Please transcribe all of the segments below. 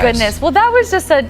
goodness. Well, that was just a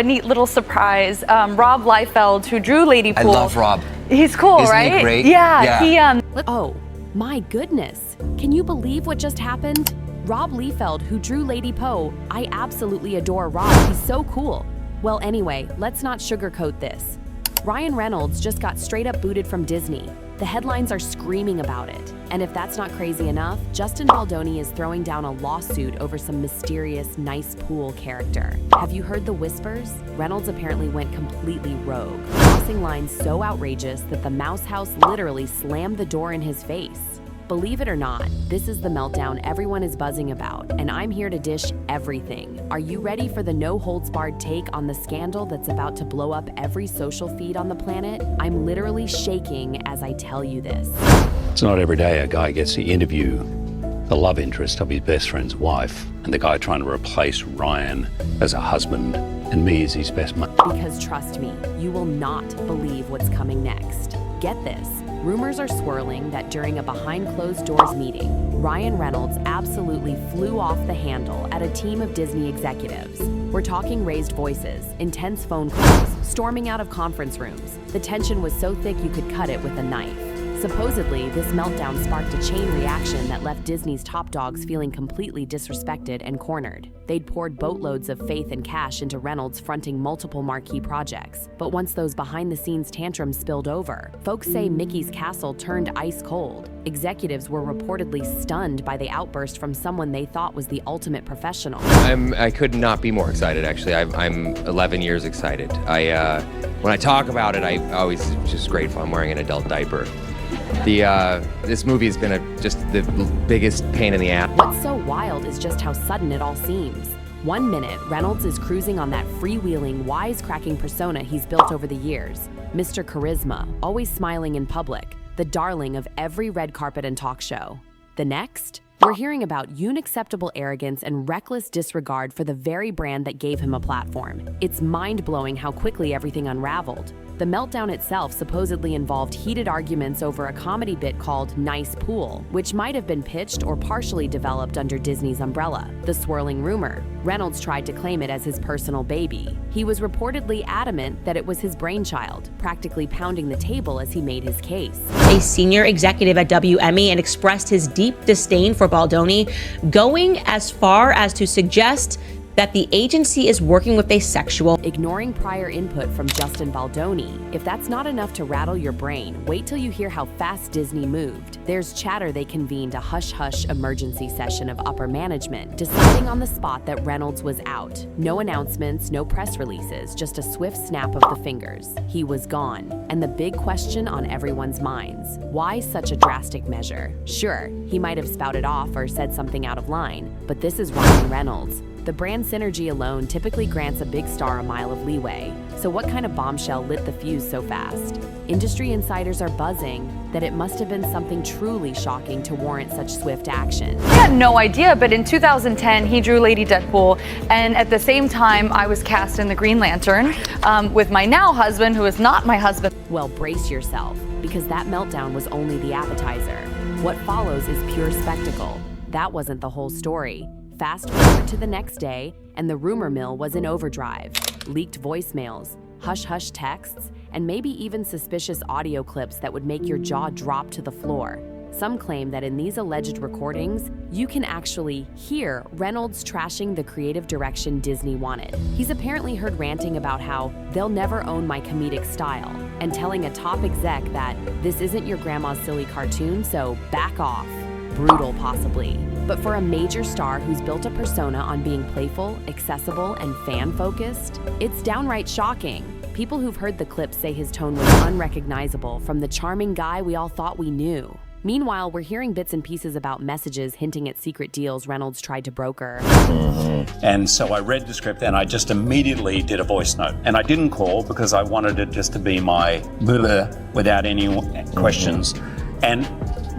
neat little surprise. Rob Liefeld, who drew Lady Pool. I love Rob. He's cool, Isn't right? he great? Yeah. Oh, my goodness. Can you believe what just happened? Rob Liefeld, who drew Lady Poe. I absolutely adore Rob. He's so cool. Well, anyway, let's not sugarcoat this. Ryan Reynolds just got straight up booted from Disney. The headlines are screaming about it. And if that's not crazy enough, Justin Baldoni is throwing down a lawsuit over some mysterious nice pool character. Have you heard the whispers? Reynolds apparently went completely rogue, crossing lines so outrageous that the Mouse House literally slammed the door in his face. Believe it or not, this is the meltdown everyone is buzzing about, and I'm here to dish everything. Are you ready for the no-holds-barred take on the scandal that's about to blow up every social feed on the planet? I'm literally shaking as I tell you this. It's not every day a guy gets to interview the love interest of his best friend's wife, and the guy trying to replace Ryan as a husband and me as his best mate. Because trust me, you will not believe what's coming next. Get this. Rumors are swirling that during a behind-closed-doors meeting, Ryan Reynolds absolutely flew off the handle at a team of Disney executives. We're talking raised voices, intense phone calls, storming out of conference rooms. The tension was so thick you could cut it with a knife. Supposedly, this meltdown sparked a chain reaction that left Disney's top dogs feeling completely disrespected and cornered. They'd poured boatloads of faith and cash into Reynolds fronting multiple marquee projects. But once those behind-the-scenes tantrums spilled over, folks say Mickey's castle turned ice cold. Executives were reportedly stunned by the outburst from someone they thought was the ultimate professional. I could not be more excited, actually. I'm 11 years excited. When I talk about it, I always just grateful I'm wearing an adult diaper. This movie has been just the biggest pain in the ass. What's so wild is just how sudden it all seems. 1 minute, Reynolds is cruising on that freewheeling, wisecracking persona he's built over the years. Mr. Charisma, always smiling in public, the darling of every red carpet and talk show. The next, we're hearing about unacceptable arrogance and reckless disregard for the very brand that gave him a platform. It's mind-blowing how quickly everything unraveled. The meltdown itself supposedly involved heated arguments over a comedy bit called Nice Pool, which might have been pitched or partially developed under Disney's umbrella. The swirling rumor, Reynolds tried to claim it as his personal baby. He was reportedly adamant that it was his brainchild, practically pounding the table as he made his case. A senior executive at WME and expressed his deep disdain for Baldoni, going as far as to suggest that the agency is working with a sexual. Ignoring prior input from Justin Baldoni. If that's not enough to rattle your brain, wait till you hear how fast Disney moved. There's chatter they convened a hush-hush emergency session of upper management, deciding on the spot that Reynolds was out. No announcements, no press releases, just a swift snap of the fingers. He was gone. And the big question on everyone's minds, why such a drastic measure? Sure, he might have spouted off or said something out of line, but this is Ryan Reynolds. The brand synergy alone typically grants a big star a mile of leeway. So what kind of bombshell lit the fuse so fast? Industry insiders are buzzing that it must have been something truly shocking to warrant such swift action. I had no idea, but in 2010, he drew Lady Deadpool, and at the same time, I was cast in the Green Lantern with my now husband, who is not my husband. Well, brace yourself, because that meltdown was only the appetizer. What follows is pure spectacle. That wasn't the whole story. Fast forward to the next day, and the rumor mill was in overdrive. Leaked voicemails, hush-hush texts, and maybe even suspicious audio clips that would make your jaw drop to the floor. Some claim that in these alleged recordings, you can actually hear Reynolds trashing the creative direction Disney wanted. He's apparently heard ranting about how they'll never own my comedic style, and telling a top exec that this isn't your grandma's silly cartoon, so back off. Brutal, possibly. But for a major star who's built a persona on being playful, accessible, and fan-focused, it's downright shocking. People who've heard the clip say his tone was unrecognizable from the charming guy we all thought we knew. Meanwhile, we're hearing bits and pieces about messages hinting at secret deals Reynolds tried to broker. And so I read the script and I just immediately did a voice note. And I didn't call because I wanted it just to be my without any questions. And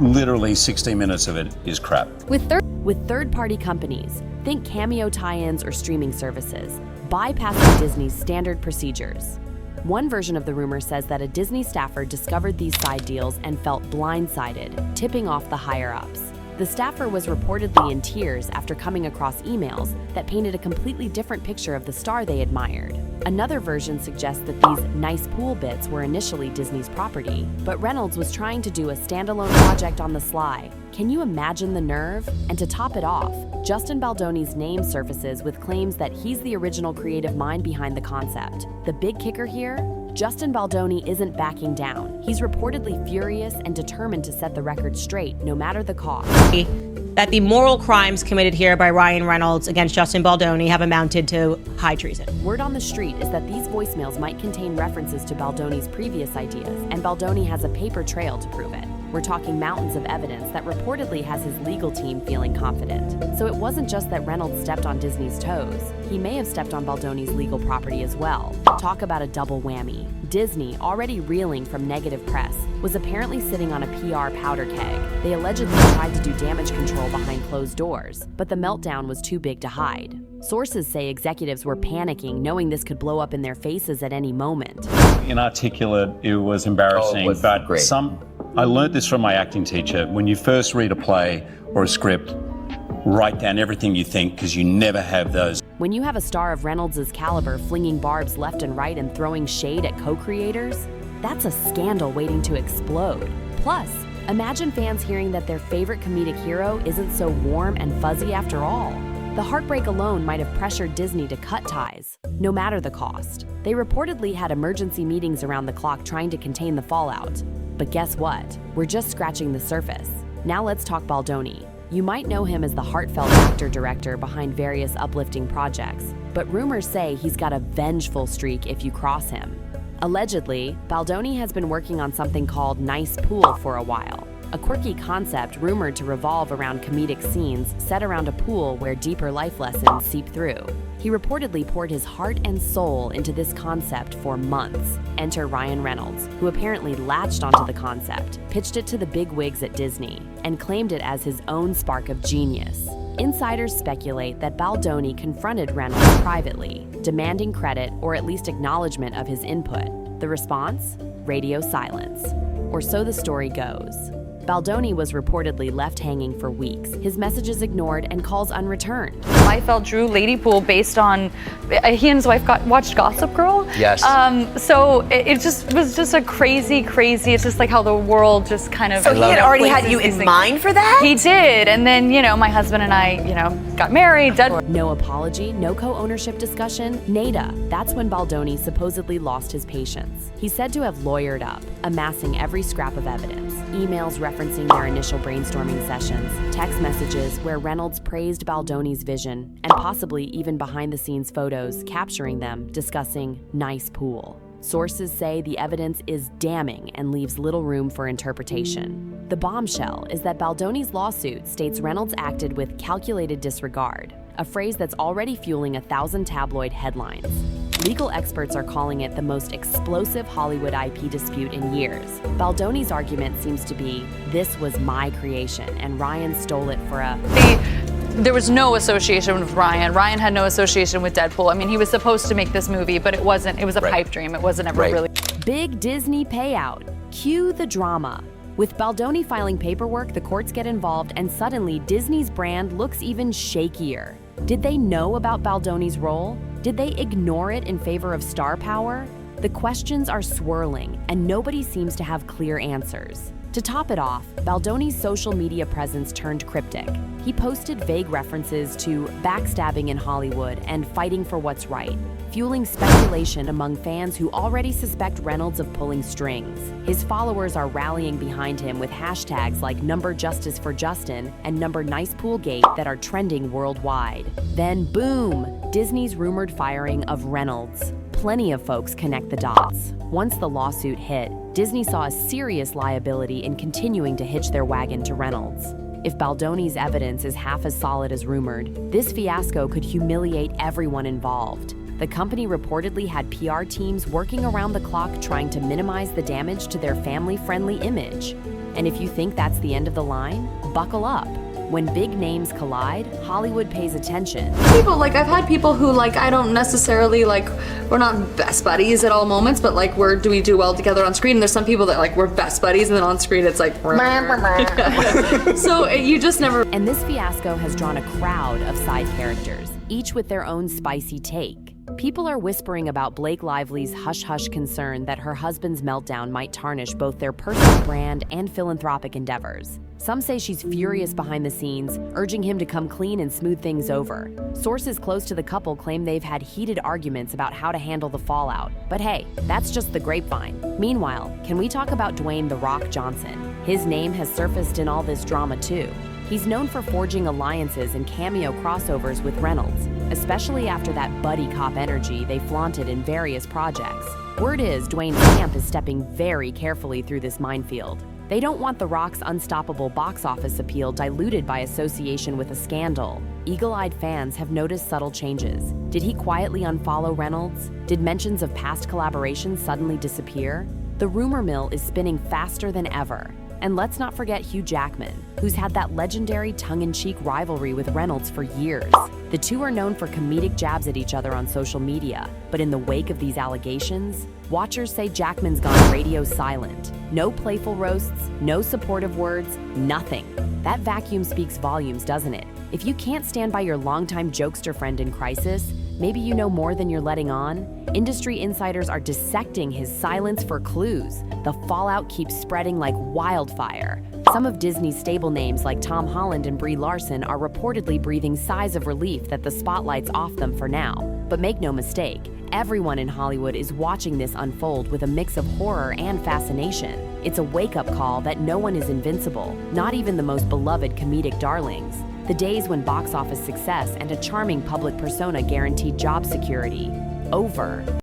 literally 60 minutes of it is crap. With third-party companies, think cameo tie-ins or streaming services, bypassing Disney's standard procedures. One version of the rumor says that a Disney staffer discovered these side deals and felt blindsided, tipping off the higher-ups. The staffer was reportedly in tears after coming across emails that painted a completely different picture of the star they admired. Another version suggests that these nice pool bits were initially Disney's property, but Reynolds was trying to do a standalone project on the sly. Can you imagine the nerve? And to top it off, Justin Baldoni's name surfaces with claims that he's the original creative mind behind the concept. The big kicker here? Justin Baldoni isn't backing down. He's reportedly furious and determined to set the record straight, no matter the cost. That the moral crimes committed here by Ryan Reynolds against Justin Baldoni have amounted to high treason. Word on the street is that these voicemails might contain references to Baldoni's previous ideas, and Baldoni has a paper trail to prove it. We're talking mountains of evidence that reportedly has his legal team feeling confident. So it wasn't just that Reynolds stepped on Disney's toes. He may have stepped on Baldoni's legal property as well. Talk about a double whammy. Disney, already reeling from negative press, was apparently sitting on a PR powder keg. They allegedly tried to do damage control behind closed doors, but the meltdown was too big to hide. Sources say executives were panicking, knowing this could blow up in their faces at any moment. Inarticulate, it was embarrassing, but great. I learned this from my acting teacher. When you first read a play or a script, write down everything you think, because you never have those. When you have a star of Reynolds' caliber flinging barbs left and right and throwing shade at co-creators, that's a scandal waiting to explode. Plus, imagine fans hearing that their favorite comedic hero isn't so warm and fuzzy after all. The heartbreak alone might have pressured Disney to cut ties, no matter the cost. They reportedly had emergency meetings around the clock trying to contain the fallout. But guess what? We're just scratching the surface. Now let's talk Baldoni. You might know him as the heartfelt actor-director behind various uplifting projects, but rumors say he's got a vengeful streak if you cross him. Allegedly, Baldoni has been working on something called Nice Pool for a while, a quirky concept rumored to revolve around comedic scenes set around a pool where deeper life lessons seep through. He reportedly poured his heart and soul into this concept for months. Enter Ryan Reynolds, who apparently latched onto the concept, pitched it to the big wigs at Disney, and claimed it as his own spark of genius. Insiders speculate that Baldoni confronted Reynolds privately, demanding credit or at least acknowledgement of his input. The response? Radio silence. Or so the story goes. Baldoni was reportedly left hanging for weeks, his messages ignored and calls unreturned. I felt drew Lady Pool based on, he and his wife watched Gossip Girl. Yes. So it just was just a crazy, it's just like how the world just kind of. So he had already had you in mind for that? He did, and then, my husband and I, got married. No apology, no co-ownership discussion, nada. That's when Baldoni supposedly lost his patience. He's said to have lawyered up, amassing every scrap of evidence, emails referencing their initial brainstorming sessions, text messages where Reynolds praised Baldoni's vision, and possibly even behind-the-scenes photos capturing them discussing Nice Pool. Sources say the evidence is damning and leaves little room for interpretation. The bombshell is that Baldoni's lawsuit states Reynolds acted with calculated disregard, a phrase that's already fueling 1,000 tabloid headlines. Legal experts are calling it the most explosive Hollywood IP dispute in years. Baldoni's argument seems to be, this was my creation and Ryan stole it for a... There was no association with Ryan. Ryan had no association with Deadpool. I mean, he was supposed to make this movie, but it wasn't. It was a pipe dream. It wasn't ever really. Big Disney payout. Cue the drama. With Baldoni filing paperwork, the courts get involved, and suddenly Disney's brand looks even shakier. Did they know about Baldoni's role? Did they ignore it in favor of star power? The questions are swirling, and nobody seems to have clear answers. To top it off, Baldoni's social media presence turned cryptic. He posted vague references to backstabbing in Hollywood and fighting for what's right, fueling speculation among fans who already suspect Reynolds of pulling strings. His followers are rallying behind him with hashtags like #JusticeForJustin and #NicePoolGate that are trending worldwide. Then boom, Disney's rumored firing of Reynolds. Plenty of folks connect the dots. Once the lawsuit hit, Disney saw a serious liability in continuing to hitch their wagon to Reynolds. If Baldoni's evidence is half as solid as rumored, this fiasco could humiliate everyone involved. The company reportedly had PR teams working around the clock trying to minimize the damage to their family-friendly image. And if you think that's the end of the line, buckle up. When big names collide, Hollywood pays attention. People, like, I've had people who, like, I don't necessarily, like, we're not best buddies at all moments, but, like, do we do well together on screen? And there's some people that, like, we're best buddies, and then on screen it's like, so you just never. And this fiasco has drawn a crowd of side characters, each with their own spicy take. People are whispering about Blake Lively's hush-hush concern that her husband's meltdown might tarnish both their personal brand and philanthropic endeavors. Some say she's furious behind the scenes, urging him to come clean and smooth things over. Sources close to the couple claim they've had heated arguments about how to handle the fallout. But hey, that's just the grapevine. Meanwhile, can we talk about Dwayne "The Rock" Johnson? His name has surfaced in all this drama too. He's known for forging alliances and cameo crossovers with Reynolds, especially after that buddy cop energy they flaunted in various projects. Word is Dwayne's camp is stepping very carefully through this minefield. They don't want The Rock's unstoppable box office appeal diluted by association with a scandal. Eagle-eyed fans have noticed subtle changes. Did he quietly unfollow Reynolds? Did mentions of past collaborations suddenly disappear? The rumor mill is spinning faster than ever. And let's not forget Hugh Jackman, who's had that legendary tongue-in-cheek rivalry with Reynolds for years. The two are known for comedic jabs at each other on social media, but in the wake of these allegations, watchers say Jackman's gone radio silent. No playful roasts, no supportive words, nothing. That vacuum speaks volumes, doesn't it? If you can't stand by your longtime jokester friend in crisis, maybe you know more than you're letting on? Industry insiders are dissecting his silence for clues. The fallout keeps spreading like wildfire. Some of Disney's stable names like Tom Holland and Brie Larson are reportedly breathing sighs of relief that the spotlight's off them for now. But make no mistake, everyone in Hollywood is watching this unfold with a mix of horror and fascination. It's a wake-up call that no one is invincible, not even the most beloved comedic darlings. The days when box office success and a charming public persona guaranteed job security. Over.